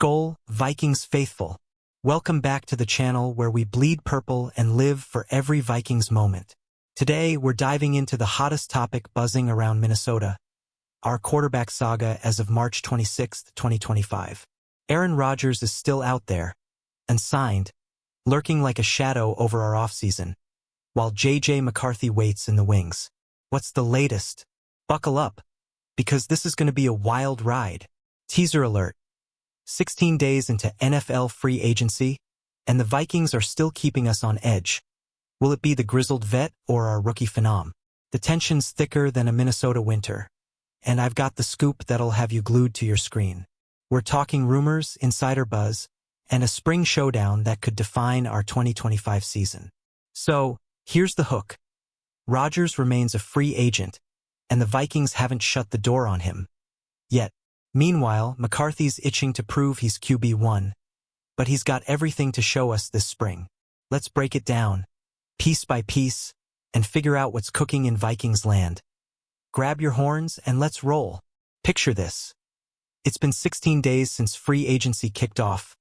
Skol, Vikings faithful. Welcome back to the channel where we bleed purple and live for every Vikings moment. Today, we're diving into the hottest topic buzzing around Minnesota, our quarterback saga as of March 26, 2025. Aaron Rodgers is still out there, and signed, lurking like a shadow over our offseason, while J.J. McCarthy waits in the wings. What's the latest? Buckle up, because this is going to be a wild ride. Teaser alert. 16 days into NFL free agency, and the Vikings are still keeping us on edge. Will it be the grizzled vet or our rookie phenom? The tension's thicker than a Minnesota winter, and I've got the scoop that'll have you glued to your screen. We're talking rumors, insider buzz, and a spring showdown that could define our 2025 season. So, here's the hook. Rodgers remains a free agent, and the Vikings haven't shut the door on him yet. Meanwhile, McCarthy's itching to prove he's QB1, but he's got everything to show us this spring. Let's break it down, piece by piece, and figure out what's cooking in Vikings land. Grab your horns and let's roll. Picture this. It's been 16 days since free agency kicked off,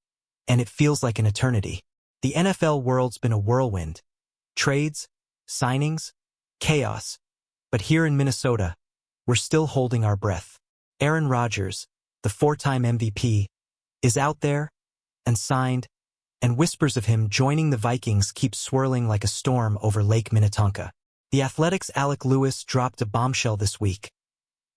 and it feels like an eternity. The NFL world's been a whirlwind. Trades, signings, chaos. But here in Minnesota, we're still holding our breath. Aaron Rodgers, the four-time MVP, is out there and signed, and whispers of him joining the Vikings keep swirling like a storm over Lake Minnetonka. The Athletic's Alec Lewis dropped a bombshell this week.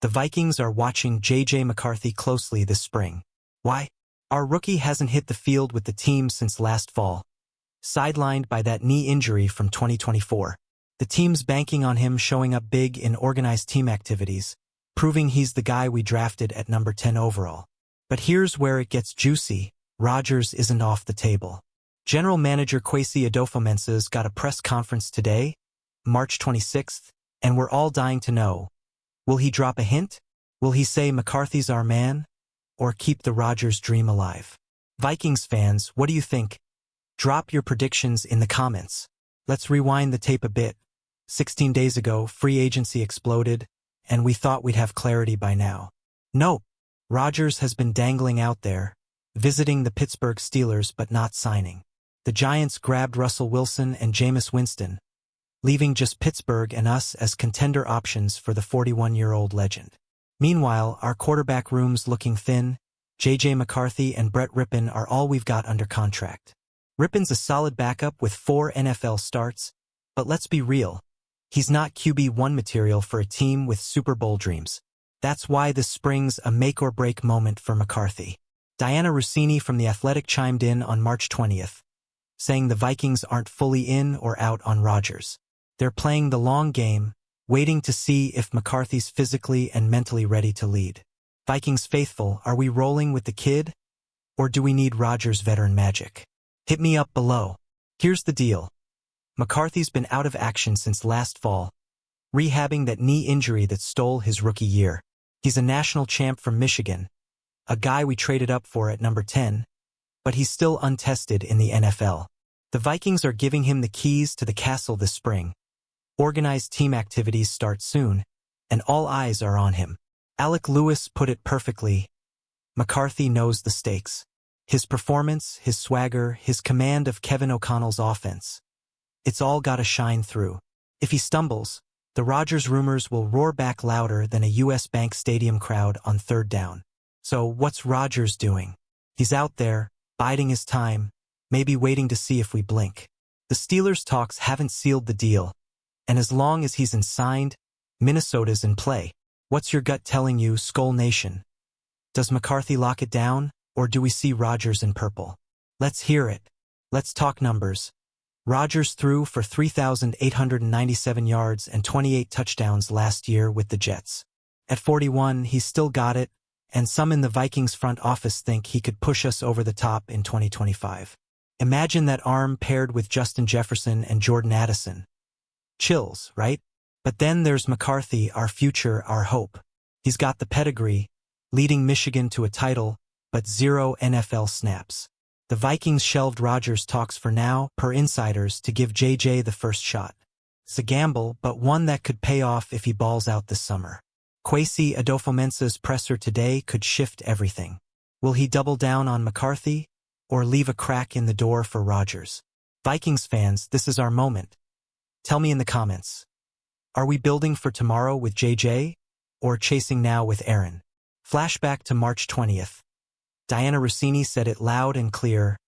The Vikings are watching J.J. McCarthy closely this spring. Why? Our rookie hasn't hit the field with the team since last fall, sidelined by that knee injury from 2024. The team's banking on him showing up big in organized team activities, proving he's the guy we drafted at number 10 overall. But here's where it gets juicy. Rodgers isn't off the table. General Manager Kwesi Adofo-Mensah's got a press conference today, March 26th, and we're all dying to know. Will he drop a hint? Will he say McCarthy's our man? Or keep the Rodgers dream alive? Vikings fans, what do you think? Drop your predictions in the comments. Let's rewind the tape a bit. 16 days ago, free agency exploded, and we thought we'd have clarity by now. Nope. Rodgers has been dangling out there, visiting the Pittsburgh Steelers but not signing. The Giants grabbed Russell Wilson and Jameis Winston, leaving just Pittsburgh and us as contender options for the 41-year-old legend. Meanwhile, our quarterback room's looking thin. J.J. McCarthy and Brett Rypien are all we've got under contract. Rypien's a solid backup with 4 NFL starts, but let's be real. He's not QB1 material for a team with Super Bowl dreams. That's why this spring's a make-or-break moment for McCarthy. Diana Rossini from The Athletic chimed in on March 20th, saying the Vikings aren't fully in or out on Rodgers. They're playing the long game, waiting to see if McCarthy's physically and mentally ready to lead. Vikings faithful, are we rolling with the kid? Or do we need Rodgers' veteran magic? Hit me up below. Here's the deal. McCarthy's been out of action since last fall, rehabbing that knee injury that stole his rookie year. He's a national champ from Michigan, a guy we traded up for at number 10, but he's still untested in the NFL. The Vikings are giving him the keys to the castle this spring. Organized team activities start soon, and all eyes are on him. Alec Lewis put it perfectly. McCarthy knows the stakes. His performance, his swagger, his command of Kevin O'Connell's offense. It's all gotta shine through. If he stumbles, the Rodgers rumors will roar back louder than a U.S. Bank Stadium crowd on third down. So what's Rodgers doing? He's out there, biding his time, maybe waiting to see if we blink. The Steelers' talks haven't sealed the deal, and as long as he's signed, Minnesota's in play. What's your gut telling you, Skol Nation? Does McCarthy lock it down, or do we see Rodgers in purple? Let's hear it. Let's talk numbers. Rodgers threw for 3,897 yards and 28 touchdowns last year with the Jets. At 41, he's still got it, and some in the Vikings front office think he could push us over the top in 2025. Imagine that arm paired with Justin Jefferson and Jordan Addison. Chills, right? But then there's McCarthy, our future, our hope. He's got the pedigree, leading Michigan to a title, but 0 NFL snaps. The Vikings shelved Rodgers' talks for now, per insiders, to give J.J. the first shot. It's a gamble, but one that could pay off if he balls out this summer. Kwesi Adofo-Mensah's presser today could shift everything. Will he double down on McCarthy, or leave a crack in the door for Rodgers? Vikings fans, this is our moment. Tell me in the comments. Are we building for tomorrow with JJ, or chasing now with Aaron? Flashback to March 20th. Diana Rossini said it loud and clear.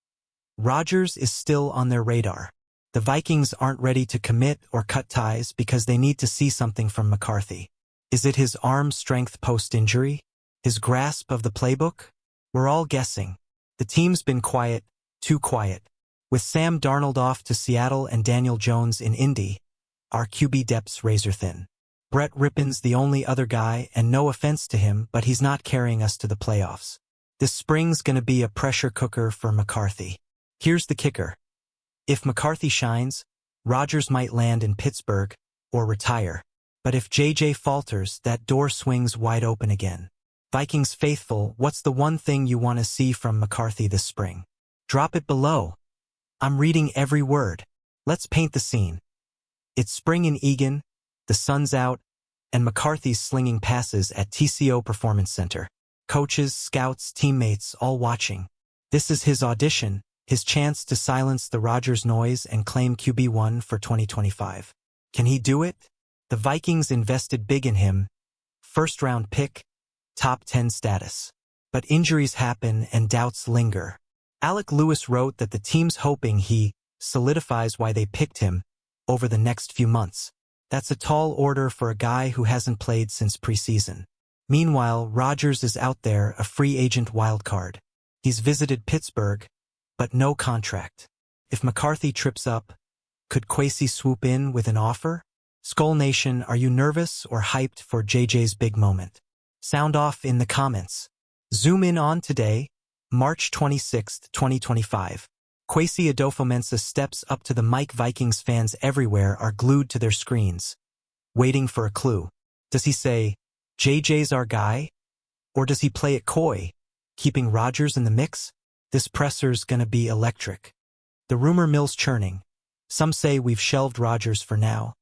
Rodgers is still on their radar. The Vikings aren't ready to commit or cut ties because they need to see something from McCarthy. Is it his arm strength post-injury? His grasp of the playbook? We're all guessing. The team's been quiet, too quiet. With Sam Darnold off to Seattle and Daniel Jones in Indy, our QB depth's razor thin. Brett Rippon's the only other guy, and no offense to him, but he's not carrying us to the playoffs. This spring's gonna be a pressure cooker for McCarthy. Here's the kicker. If McCarthy shines, Rodgers might land in Pittsburgh or retire. But if JJ falters, that door swings wide open again. Vikings faithful, what's the one thing you want to see from McCarthy this spring? Drop it below. I'm reading every word. Let's paint the scene. It's spring in Eagan, the sun's out, and McCarthy's slinging passes at TCO Performance Center. Coaches, scouts, teammates, all watching. This is his audition, his chance to silence the Rodgers noise and claim QB1 for 2025. Can he do it? The Vikings invested big in him. First-round pick, top 10 status. But injuries happen and doubts linger. Alec Lewis wrote that the team's hoping he solidifies why they picked him over the next few months. That's a tall order for a guy who hasn't played since preseason. Meanwhile, Rodgers is out there, a free agent wildcard. He's visited Pittsburgh, but no contract. If McCarthy trips up, could Kwesi swoop in with an offer? Skull Nation, are you nervous or hyped for JJ's big moment? Sound off in the comments. Zoom in on today, March 26, 2025. Kwesi Adofo-Mensah steps up to the mic. Vikings fans everywhere are glued to their screens, waiting for a clue. Does he say, JJ's our guy? Or does he play it coy, keeping Rodgers in the mix? This presser's gonna be electric. The rumor mill's churning. Some say we've shelved Rodgers for now,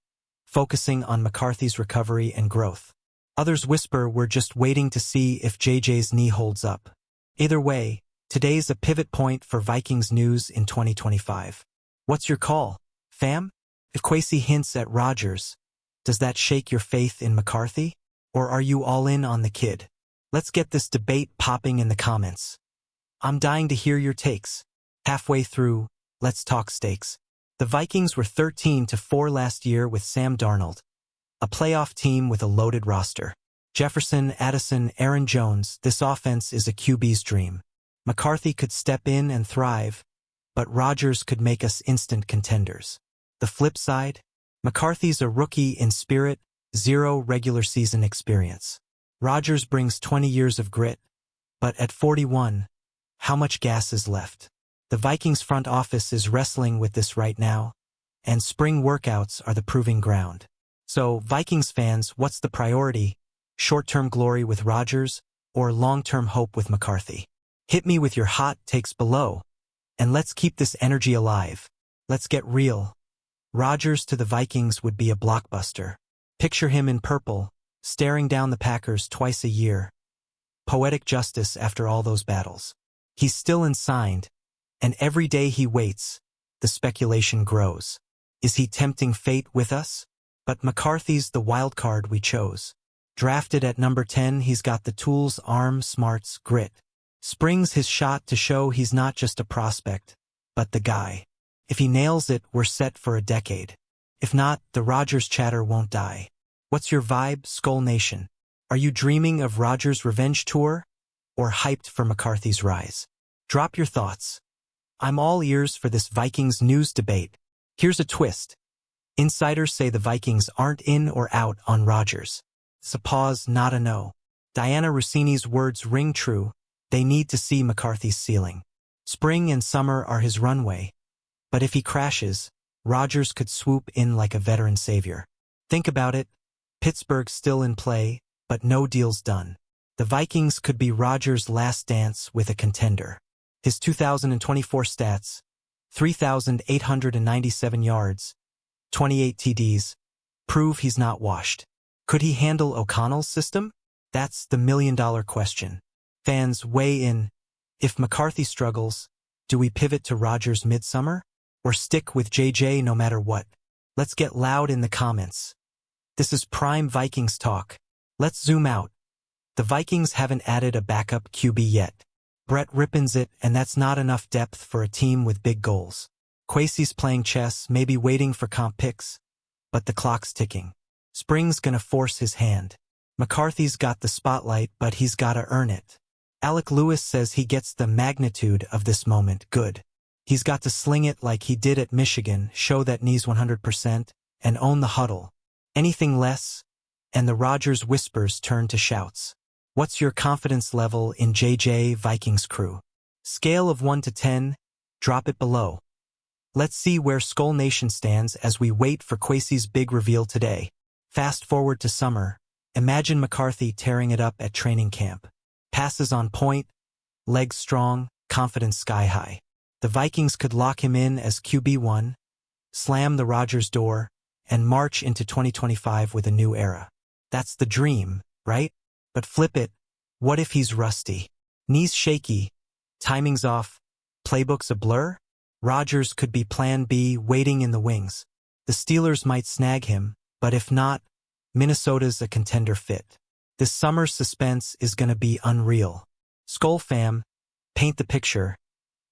focusing on McCarthy's recovery and growth. Others whisper we're just waiting to see if JJ's knee holds up. Either way, today's a pivot point for Vikings news in 2025. What's your call, fam? If Kwesi hints at Rodgers, does that shake your faith in McCarthy? Or are you all in on the kid? Let's get this debate popping in the comments. I'm dying to hear your takes. Halfway through, let's talk stakes. The Vikings were 13-4 last year with Sam Darnold, a playoff team with a loaded roster. Jefferson, Addison, Aaron Jones, this offense is a QB's dream. McCarthy could step in and thrive, but Rodgers could make us instant contenders. The flip side, McCarthy's a rookie in spirit, zero regular season experience. Rodgers brings 20 years of grit, but at 41, how much gas is left? The Vikings front office is wrestling with this right now, and spring workouts are the proving ground. So, Vikings fans, what's the priority? Short-term glory with Rodgers, or long-term hope with McCarthy? Hit me with your hot takes below, and let's keep this energy alive. Let's get real. Rodgers to the Vikings would be a blockbuster. Picture him in purple, staring down the Packers twice a year. Poetic justice after all those battles. He's still unsigned, and every day he waits, the speculation grows. Is he tempting fate with us? But McCarthy's the wild card we chose. Drafted at number 10, he's got the tools, arm, smarts, grit. Spring's his shot to show he's not just a prospect, but the guy. If he nails it, we're set for a decade. If not, the Rodgers chatter won't die. What's your vibe, Skull Nation? Are you dreaming of Rodgers' revenge tour? Or hyped for McCarthy's rise? Drop your thoughts. I'm all ears for this Vikings news debate. Here's a twist. Insiders say the Vikings aren't in or out on Rodgers. It's a pause, not a no. Diana Rossini's words ring true. They need to see McCarthy's ceiling. Spring and summer are his runway. But if he crashes, Rodgers could swoop in like a veteran savior. Think about it. Pittsburgh's still in play, but no deal's done. The Vikings could be Rodgers' last dance with a contender. His 2024 stats, 3,897 yards, 28 TDs, prove he's not washed. Could he handle O'Connell's system? That's the million-dollar question. Fans, weigh in. If McCarthy struggles, do we pivot to Rodgers midsummer? Or stick with JJ no matter what? Let's get loud in the comments. This is prime Vikings talk. Let's zoom out. The Vikings haven't added a backup QB yet. Brett Rippins it, and that's not enough depth for a team with big goals. Kwesi's playing chess, maybe waiting for comp picks, but the clock's ticking. Spring's gonna force his hand. McCarthy's got the spotlight, but he's gotta earn it. Alec Lewis says he gets the magnitude of this moment good. He's got to sling it like he did at Michigan, show that knees 100%, and own the huddle. Anything less, and the Rodgers whispers turn to shouts. What's your confidence level in JJ Vikings crew? Scale of 1 to 10, drop it below. Let's see where Skull Nation stands as we wait for Kwesi's big reveal today. Fast forward to summer. Imagine McCarthy tearing it up at training camp. Passes on point, legs strong, confidence sky high. The Vikings could lock him in as QB1, slam the Rodgers door, and march into 2025 with a new era. That's the dream, right? But flip it, what if he's rusty? Knees shaky, timing's off, playbook's a blur? Rodgers could be plan B waiting in the wings. The Steelers might snag him, but if not, Minnesota's a contender fit. This summer's suspense is gonna be unreal. Skull fam, paint the picture.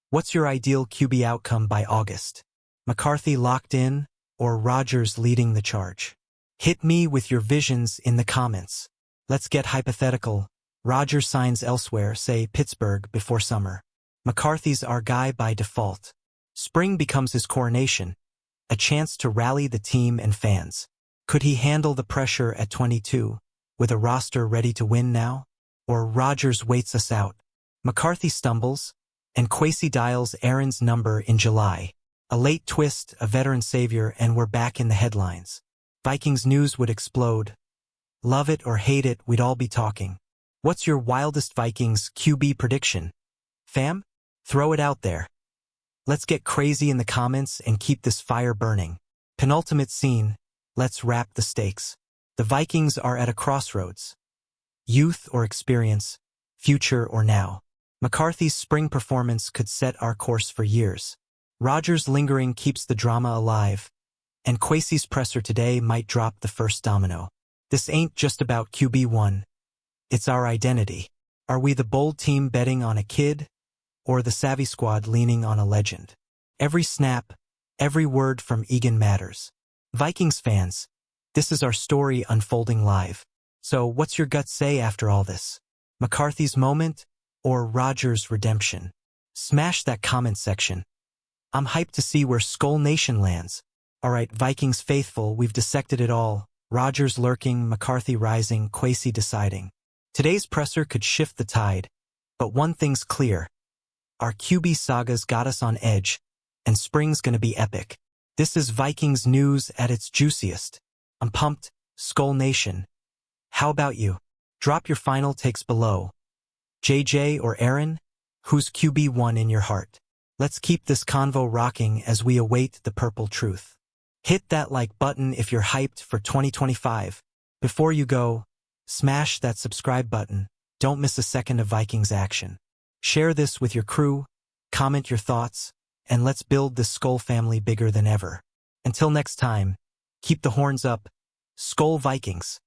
What's your ideal QB outcome by August? McCarthy locked in, or Rodgers leading the charge? Hit me with your visions in the comments. Let's get hypothetical. Rodgers signs elsewhere, say Pittsburgh, before summer. McCarthy's our guy by default. Spring becomes his coronation, a chance to rally the team and fans. Could he handle the pressure at 22, with a roster ready to win now? Or Rodgers waits us out? McCarthy stumbles, and Kwesi dials Aaron's number in July. A late twist, a veteran savior, and we're back in the headlines. Vikings news would explode. Love it or hate it, we'd all be talking. What's your wildest Vikings QB prediction? Fam? Throw it out there. Let's get crazy in the comments and keep this fire burning. Penultimate scene, let's wrap the stakes. The Vikings are at a crossroads. Youth or experience, future or now. McCarthy's spring performance could set our course for years. Rodgers' lingering keeps the drama alive, and Kwesi's presser today might drop the first domino. This ain't just about QB1. It's our identity. Are we the bold team betting on a kid, or the savvy squad leaning on a legend? Every snap, every word from Egan matters. Vikings fans, this is our story unfolding live. So what's your gut say after all this? McCarthy's moment, or Rodgers' redemption? Smash that comment section. I'm hyped to see where Skull Nation lands. Alright, Vikings faithful, we've dissected it all. Rodgers lurking, McCarthy rising, Kwesi deciding. Today's presser could shift the tide, but one thing's clear. Our QB saga's got us on edge, and spring's gonna be epic. This is Vikings news at its juiciest. I'm pumped, Skull Nation. How about you? Drop your final takes below. JJ or Aaron? Who's QB1 in your heart? Let's keep this convo rocking as we await the purple truth. Hit that like button if you're hyped for 2025. Before you go, smash that subscribe button. Don't miss a second of Vikings action. Share this with your crew, comment your thoughts, and let's build this Skull family bigger than ever. Until next time, keep the horns up, Skull Vikings.